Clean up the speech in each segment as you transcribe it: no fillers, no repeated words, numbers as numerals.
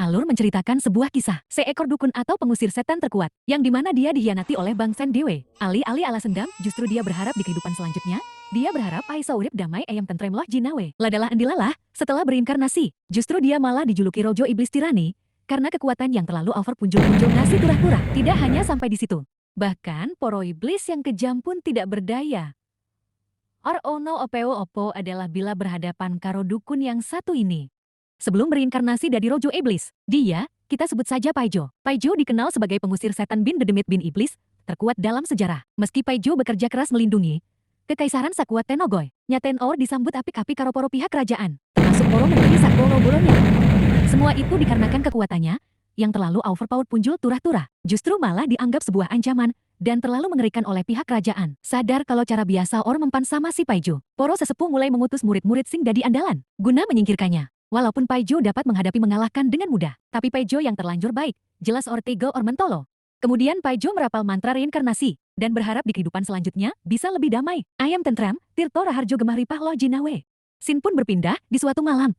alur menceritakan sebuah kisah, seekor dukun atau pengusir setan terkuat, yang dimana dia dikhianati oleh Bang Sen Dewe. Alih-alih alas dendam, justru dia berharap di kehidupan selanjutnya, dia berharap Aisyah urip damai ayam tentrem loh jinawe. Ladalah andilalah, setelah berinkarnasi, justru dia malah dijuluki Rojo Iblis Tirani, karena kekuatan yang terlalu over punjul-punjul ngasih turah-turah. Tidak hanya sampai di situ. Bahkan, poro iblis yang kejam pun tidak berdaya. Ono Opo adalah bila berhadapan karo dukun yang satu ini. Sebelum berinkarnasi dari Rojo Iblis, kita sebut saja Paijo. Paijo dikenal sebagai pengusir setan bin Dedemit bin Iblis, terkuat dalam sejarah. Meski Paijo bekerja keras melindungi Kekaisaran Sakuat Tenogoy, nyaten Or disambut apik-apik karo poro pihak kerajaan, termasuk poro menteri sak bolo-bolonya. Semua itu dikarenakan kekuatannya, yang terlalu overpower punjul turah-turah, justru malah dianggap sebuah ancaman, dan terlalu mengerikan oleh pihak kerajaan. Sadar kalau cara biasa Or mempan sama si Paijo, poro sesepuh mulai mengutus murid-murid sing dadi andalan, guna menyingkirkannya. Walaupun Paijo dapat mengalahkan dengan mudah, tapi Paijo yang terlanjur baik, jelas Ortego or mentolo. Kemudian Paijo merapal mantra reinkarnasi, dan berharap di kehidupan selanjutnya bisa lebih damai. Ayam tentram, Tirto Raharjo Gemah Ripah Loh Jinawe. Sin pun berpindah di suatu malam,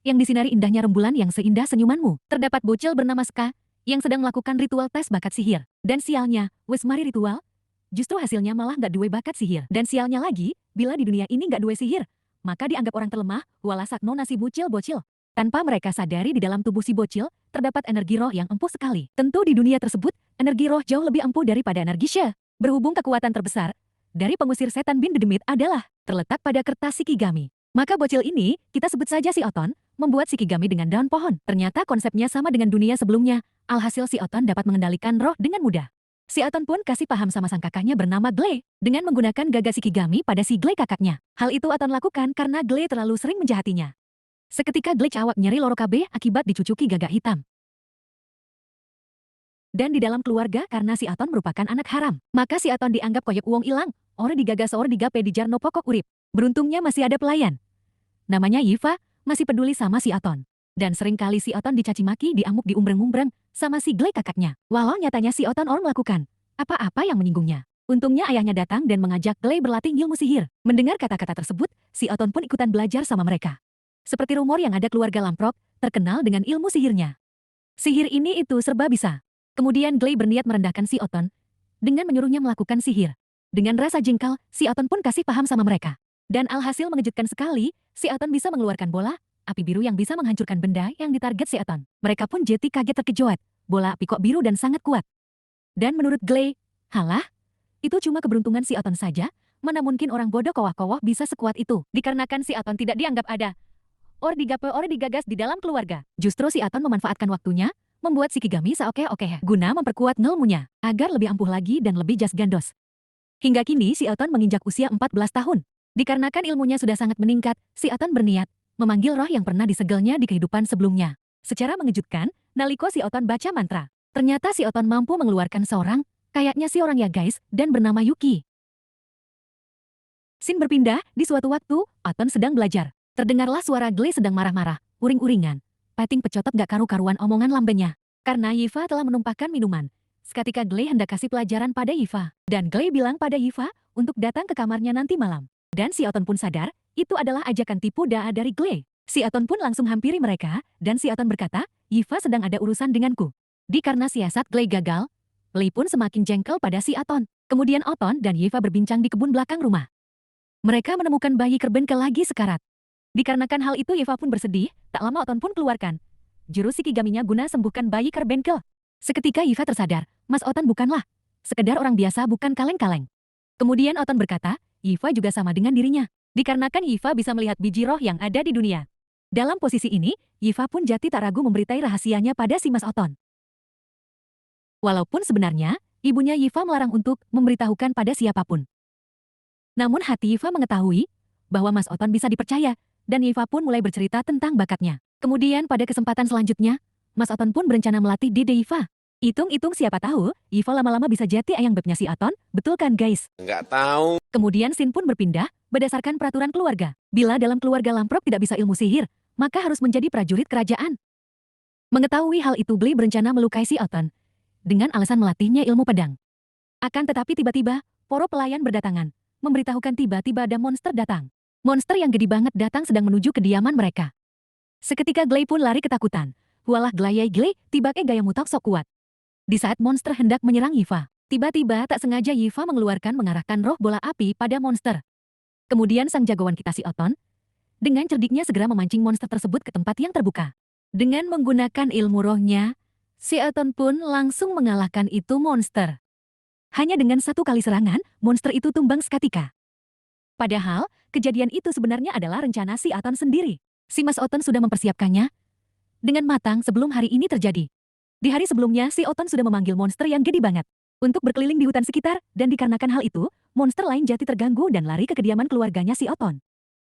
yang disinari indahnya rembulan yang seindah senyumanmu. Terdapat bocil bernama Ska, yang sedang melakukan ritual tes bakat sihir. Dan sialnya, wes mari ritual, justru hasilnya malah nggak duwe bakat sihir. Dan sialnya lagi, bila di dunia ini nggak duwe sihir, maka dianggap orang terlemah, wala sakno nasi bocil-bocil. Tanpa mereka sadari di dalam tubuh si bocil, terdapat energi roh yang empuh sekali. Tentu di dunia tersebut, energi roh jauh lebih empuh daripada energi Sha. Berhubung kekuatan terbesar dari pengusir setan bin Dedemit adalah terletak pada kertas Shikigami. Maka bocil ini, kita sebut saja si Oton, membuat Shikigami dengan daun pohon. Ternyata konsepnya sama dengan dunia sebelumnya, alhasil si Oton dapat mengendalikan roh dengan mudah. Si Oton pun kasih paham sama sang kakaknya bernama Glay, dengan menggunakan gagas Shikigami pada si Glay kakaknya. Hal itu Oton lakukan karena Glay terlalu sering menjahatinya. Seketika Glay cawak nyeri loro kabeh akibat dicucuki gagak hitam. Dan di dalam keluarga karena si Oton merupakan anak haram, maka si Oton dianggap koyok uang ilang, ora digagas ora digape di jarno pokok urip. Beruntungnya masih ada pelayan. Namanya Yifa, masih peduli sama si Oton. Dan sering kali si Oton dicaci maki diamuk diumbreng-umbreng sama si Glay kakaknya. Walau nyatanya si Oton or melakukan apa-apa yang menyinggungnya. Untungnya ayahnya datang dan mengajak Glay berlatih ilmu sihir. Mendengar kata-kata tersebut, si Oton pun ikutan belajar sama mereka. Seperti rumor yang ada keluarga Lamprok, terkenal dengan ilmu sihirnya. Sihir ini itu serba bisa. Kemudian Glay berniat merendahkan si Oton dengan menyuruhnya melakukan sihir. Dengan rasa jengkal, si Oton pun kasih paham sama mereka. Dan alhasil mengejutkan sekali, si Oton bisa mengeluarkan bola api biru yang bisa menghancurkan benda yang ditarget si Oton. Mereka pun jadi kaget terkejut. Bola api kok biru dan sangat kuat. Dan menurut Glay, halah, itu cuma keberuntungan si Oton saja, mana mungkin orang bodoh kowah-kowah bisa sekuat itu. Dikarenakan si Oton tidak dianggap ada. Or digagas di dalam keluarga. Justru si Oton memanfaatkan waktunya, membuat Shikigami seoke-oke guna memperkuat ngelmunya, agar lebih ampuh lagi dan lebih jas gandos. Hingga kini si Oton menginjak usia 14 tahun. Dikarenakan ilmunya sudah sangat meningkat, si Oton berniat memanggil roh yang pernah disegelnya di kehidupan sebelumnya. Secara mengejutkan, naliko si Oton baca mantra, ternyata si Oton mampu mengeluarkan seorang, kayaknya si orang ya guys, dan bernama Yuki. Sin berpindah, di suatu waktu, Oton sedang belajar. Terdengarlah suara Glay sedang marah-marah, uring-uringan. Pating pecotot gak karu-karuan omongan lambenya. Karena Yifa telah menumpahkan minuman. Seketika Glay hendak kasih pelajaran pada Yifa. Dan Glay bilang pada Yifa untuk datang ke kamarnya nanti malam. Dan si Oton pun sadar, itu adalah ajakan tipu daya dari Glay. Si Oton pun langsung hampiri mereka, dan si Oton berkata, Yifa sedang ada urusan denganku. Karena siasat Glay gagal, Glay pun semakin jengkel pada si Oton. Kemudian Oton dan Yifa berbincang di kebun belakang rumah. Mereka menemukan bayi kerbenkel lagi sekarat. Dikarenakan hal itu Yifa pun bersedih, tak lama Oton pun keluarkan jurus Shikigaminya guna sembuhkan bayi kerbenkel. Seketika Yifa tersadar, Mas Oton bukanlah sekedar orang biasa, bukan kaleng-kaleng. Kemudian Oton berkata, Yifa juga sama dengan dirinya. Dikarenakan Yifa bisa melihat biji roh yang ada di dunia. Dalam posisi ini, Yifa pun jati tak ragu memberitai rahasianya pada si Mas Oton. Walaupun sebenarnya, ibunya Yifa melarang untuk memberitahukan pada siapapun. Namun hati Yifa mengetahui bahwa Mas Oton bisa dipercaya, dan Yifa pun mulai bercerita tentang bakatnya. Kemudian pada kesempatan selanjutnya, Mas Oton pun berencana melatih Dede Yifa. Hitung-hitung siapa tahu, Yifa lama-lama bisa jadi ayang bebnya si Oton, betul kan guys? Nggak tahu. Kemudian Sin pun berpindah, berdasarkan peraturan keluarga. Bila dalam keluarga Lamprok tidak bisa ilmu sihir, maka harus menjadi prajurit kerajaan. Mengetahui hal itu Glay berencana melukai si Oton, dengan alasan melatihnya ilmu pedang. Akan tetapi tiba-tiba, poro pelayan berdatangan, memberitahukan tiba-tiba ada monster datang. Monster yang gede banget datang sedang menuju kediaman mereka. Seketika Glay pun lari ketakutan, Walah gelayai gle, tiba-tiba gaya mutak sok kuat. Di saat monster hendak menyerang Yifa, tiba-tiba tak sengaja Yifa mengarahkan roh bola api pada monster. Kemudian sang jagoan kita si Oton, dengan cerdiknya segera memancing monster tersebut ke tempat yang terbuka. Dengan menggunakan ilmu rohnya, si Oton pun langsung mengalahkan itu monster. Hanya dengan satu kali serangan, monster itu tumbang seketika. Padahal, kejadian itu sebenarnya adalah rencana si Oton sendiri. Si Mas Oton sudah mempersiapkannya dengan matang sebelum hari ini terjadi. Di hari sebelumnya, si Oton sudah memanggil monster yang gede banget untuk berkeliling di hutan sekitar, dan dikarenakan hal itu, monster lain jati terganggu dan lari ke kediaman keluarganya si Oton.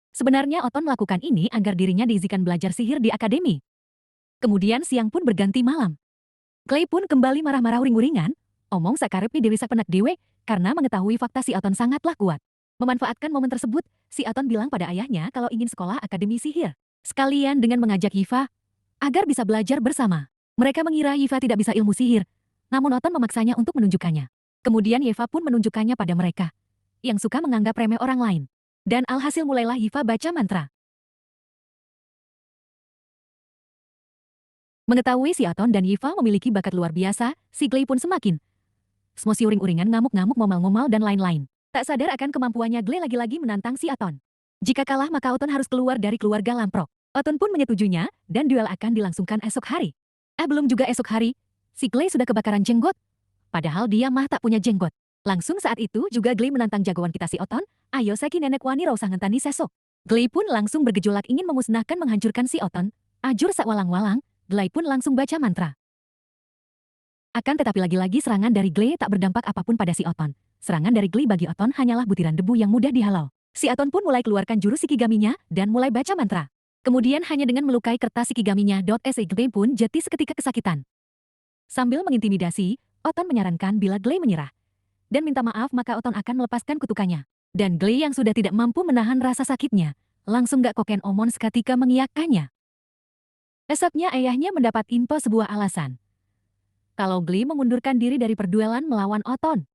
Sebenarnya Oton melakukan ini agar dirinya diizinkan belajar sihir di akademi. Kemudian siang pun berganti malam. Clay pun kembali marah-marah uring-uringan, omong sakarepi Dewi Sakpenak Dewe, karena mengetahui fakta si Oton sangatlah kuat. Memanfaatkan momen tersebut, si Oton bilang pada ayahnya kalau ingin sekolah akademi sihir. Sekalian dengan mengajak Yifa agar bisa belajar bersama. Mereka mengira Yifa tidak bisa ilmu sihir, namun Oton memaksanya untuk menunjukkannya. Kemudian Yifa pun menunjukkannya pada mereka, yang suka menganggap remeh orang lain. Dan alhasil mulailah Yifa baca mantra. Mengetahui si Oton dan Yifa memiliki bakat luar biasa, si Gley pun semakin semosi uring-uringan, ngamuk-ngamuk, ngomal-ngomal, dan lain-lain. Tak sadar akan kemampuannya, Gley lagi-lagi menantang si Oton. Jika kalah maka Oton harus keluar dari keluarga Lamprok. Oton pun menyetujuinya, dan duel akan dilangsungkan esok hari. Belum juga esok hari, si Gley sudah kebakaran jenggot. Padahal dia mah tak punya jenggot. Langsung saat itu juga Gley menantang jagoan kita si Oton, ayo seki nenek wani rausah ngentani sesok. Gley pun langsung bergejolak ingin memusnahkan menghancurkan si Oton. Ajur sak walang-walang, Gley pun langsung baca mantra. Akan tetapi lagi-lagi serangan dari Gley tak berdampak apapun pada si Oton. Serangan dari Gley bagi Oton hanyalah butiran debu yang mudah dihalau. Si Oton pun mulai keluarkan jurus Shikigaminya dan mulai baca mantra. Kemudian hanya dengan melukai kertas Shikigaminya.se Gley pun jatuh seketika kesakitan. Sambil mengintimidasi, Oton menyarankan bila Gley menyerah dan minta maaf maka Oton akan melepaskan kutukannya. Dan Gley yang sudah tidak mampu menahan rasa sakitnya, langsung gak koken omon seketika mengiyakannya. Esoknya ayahnya mendapat info sebuah alasan kalau Gley mengundurkan diri dari perduelan melawan Oton.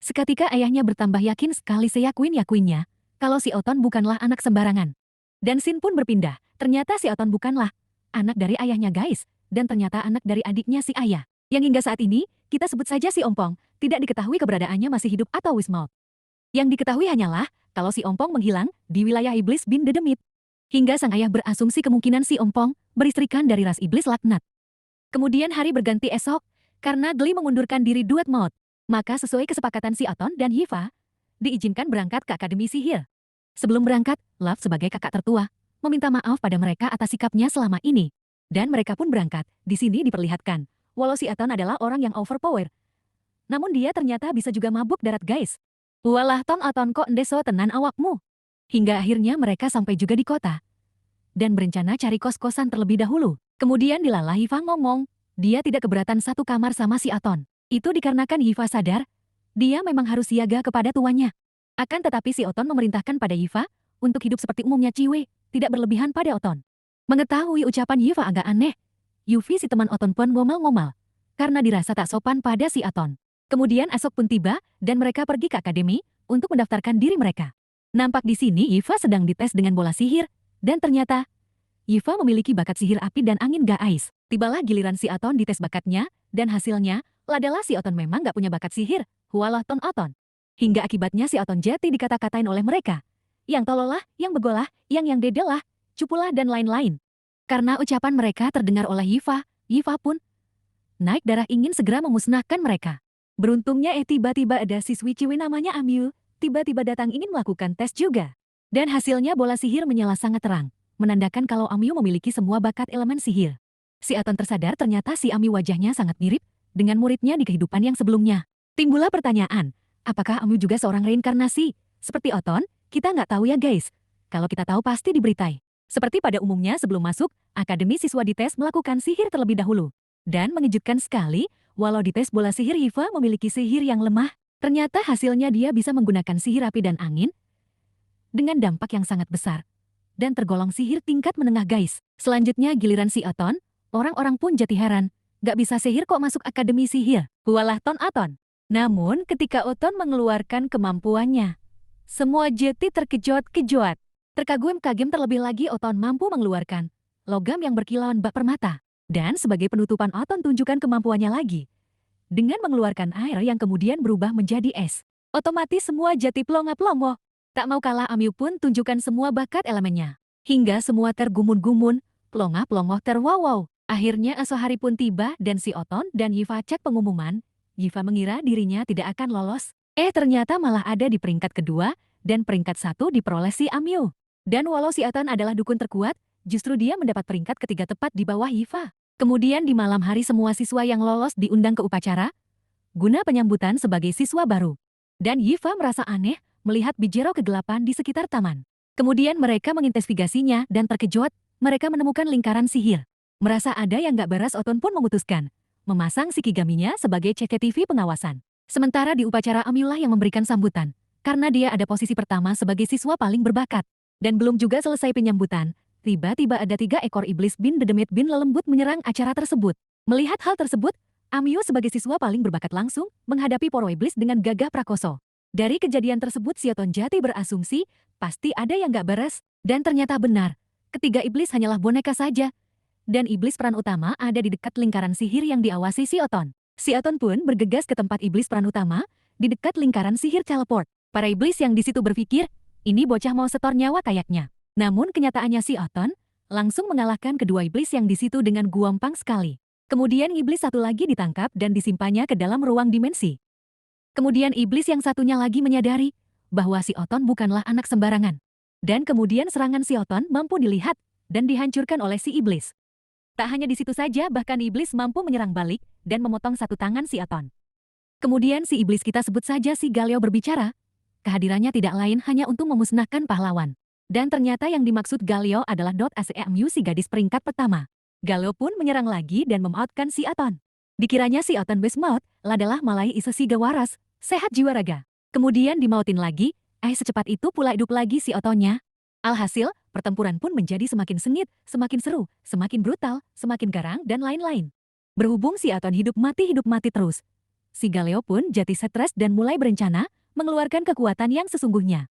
Seketika ayahnya bertambah yakin sekali seyakin-yakinnya kalau si Oton bukanlah anak sembarangan. Dan Sin pun berpindah, ternyata si Oton bukanlah anak dari ayahnya guys, dan ternyata anak dari adiknya si ayah. Yang hingga saat ini, kita sebut saja si Ompong, tidak diketahui keberadaannya masih hidup atau wismaut. Yang diketahui hanyalah kalau si Ompong menghilang di wilayah iblis bin Dedemit. Hingga sang ayah berasumsi kemungkinan si Ompong beristrikan dari ras iblis laknat. Kemudian hari berganti esok, karena Gley mengundurkan diri duet maut, maka sesuai kesepakatan si Oton dan Yifa, diizinkan berangkat ke Akademi Sihir. Sebelum berangkat, Love sebagai kakak tertua, meminta maaf pada mereka atas sikapnya selama ini. Dan mereka pun berangkat, di sini diperlihatkan, walau si Oton adalah orang yang overpower, namun dia ternyata bisa juga mabuk darat guys. Walah Ton Oton kok ndeso tenan awakmu. Hingga akhirnya mereka sampai juga di kota. Dan berencana cari kos-kosan terlebih dahulu. Kemudian dilalah Yifa ngomong, dia tidak keberatan satu kamar sama si Oton. Itu dikarenakan Yifa sadar, dia memang harus siaga kepada tuannya. Akan tetapi si Oton memerintahkan pada Yifa, untuk hidup seperti umumnya Ciwe, tidak berlebihan pada Oton. Mengetahui ucapan Yifa agak aneh, Yufi si teman Oton pun ngomel-ngomel, karena dirasa tak sopan pada si Oton. Kemudian esok pun tiba, dan mereka pergi ke akademi, untuk mendaftarkan diri mereka. Nampak di sini Yifa sedang dites dengan bola sihir, dan ternyata, Yifa memiliki bakat sihir api dan angin gaais. Tibalah giliran si Oton dites bakatnya, dan hasilnya, adalah si Oton memang gak punya bakat sihir, hualah Ton Oton. Hingga akibatnya si Oton jati dikata-katain oleh mereka. Yang tololah, yang begolah, yang dedelah, cupulah dan lain-lain. Karena ucapan mereka terdengar oleh Yifa, Yifa pun naik darah ingin segera memusnahkan mereka. Beruntungnya tiba-tiba ada siswi Ciwi namanya Amyu, tiba-tiba datang ingin melakukan tes juga. Dan hasilnya bola sihir menyala sangat terang, menandakan kalau Amyu memiliki semua bakat elemen sihir. Si Oton tersadar ternyata si Amyu wajahnya sangat mirip dengan muridnya di kehidupan yang sebelumnya. Timbullah pertanyaan, apakah Amyu juga seorang reinkarnasi? Seperti Oton, kita nggak tahu ya guys. Kalau kita tahu pasti diberitai. Seperti pada umumnya sebelum masuk, akademi siswa dites melakukan sihir terlebih dahulu. Dan mengejutkan sekali, walau dites bola sihir Yifa memiliki sihir yang lemah, ternyata hasilnya dia bisa menggunakan sihir api dan angin dengan dampak yang sangat besar. Dan tergolong sihir tingkat menengah guys. Selanjutnya giliran si Oton, orang-orang pun jadi heran. Gak bisa sihir kok masuk akademi sihir, hualah Ton Oton. Namun ketika Oton mengeluarkan kemampuannya, semua jeti terkejut-kejut. Terkagum-kagum terlebih lagi Oton mampu mengeluarkan logam yang berkilauan bak permata. Dan sebagai penutupan Oton tunjukkan kemampuannya lagi. Dengan mengeluarkan air yang kemudian berubah menjadi es. Otomatis semua jati plonga-plongo. Tak mau kalah Amyu pun tunjukkan semua bakat elemennya. Hingga semua tergumun-gumun, plonga-plongo terwowow. Akhirnya esok hari pun tiba dan si Oton dan Yifa cek pengumuman. Yifa mengira dirinya tidak akan lolos. Ternyata malah ada di peringkat kedua dan peringkat satu diperoleh si Amyu. Dan walau si Oton adalah dukun terkuat, justru dia mendapat peringkat ketiga tepat di bawah Yifa. Kemudian di malam hari semua siswa yang lolos diundang ke upacara, guna penyambutan sebagai siswa baru. Dan Yifa merasa aneh melihat bijero kegelapan di sekitar taman. Kemudian mereka menginvestigasinya dan terkejut, mereka menemukan lingkaran sihir. Merasa ada yang gak beres, Oton pun memutuskan memasang Shikigaminya sebagai CCTV pengawasan. Sementara di upacara Amyulah yang memberikan sambutan, karena dia ada posisi pertama sebagai siswa paling berbakat. Dan belum juga selesai penyambutan, tiba-tiba ada 3 ekor iblis bin dedemit bin lelembut menyerang acara tersebut. Melihat hal tersebut, Amyu sebagai siswa paling berbakat langsung menghadapi para iblis dengan gagah prakoso. Dari kejadian tersebut si Oton Jati berasumsi pasti ada yang gak beres, dan ternyata benar. Ketiga iblis hanyalah boneka saja. Dan iblis peran utama ada di dekat lingkaran sihir yang diawasi si Oton. Si Oton pun bergegas ke tempat iblis peran utama, di dekat lingkaran sihir teleport. Para iblis yang di situ berpikir, ini bocah mau setor nyawa kayaknya. Namun kenyataannya si Oton langsung mengalahkan kedua iblis yang di situ dengan gampang sekali. Kemudian iblis satu lagi ditangkap dan disimpannya ke dalam ruang dimensi. Kemudian iblis yang satunya lagi menyadari bahwa si Oton bukanlah anak sembarangan. Dan kemudian serangan si Oton mampu dilihat dan dihancurkan oleh si iblis. Tak hanya di situ saja, bahkan iblis mampu menyerang balik dan memotong satu tangan si Oton. Kemudian si iblis kita sebut saja si Galio berbicara. Kehadirannya tidak lain hanya untuk memusnahkan pahlawan. Dan ternyata yang dimaksud Galio adalah .acmu si gadis peringkat pertama. Galio pun menyerang lagi dan memoutkan si Oton. Dikiranya si Oton Besmout adalah malai isa si gawaras, sehat jiwa raga. Kemudian dimautin lagi, secepat itu pula hidup lagi si Otonnya. Alhasil, pertempuran pun menjadi semakin sengit, semakin seru, semakin brutal, semakin garang, dan lain-lain. Berhubung si Oton hidup mati terus. Si Galio pun jati stres dan mulai berencana mengeluarkan kekuatan yang sesungguhnya.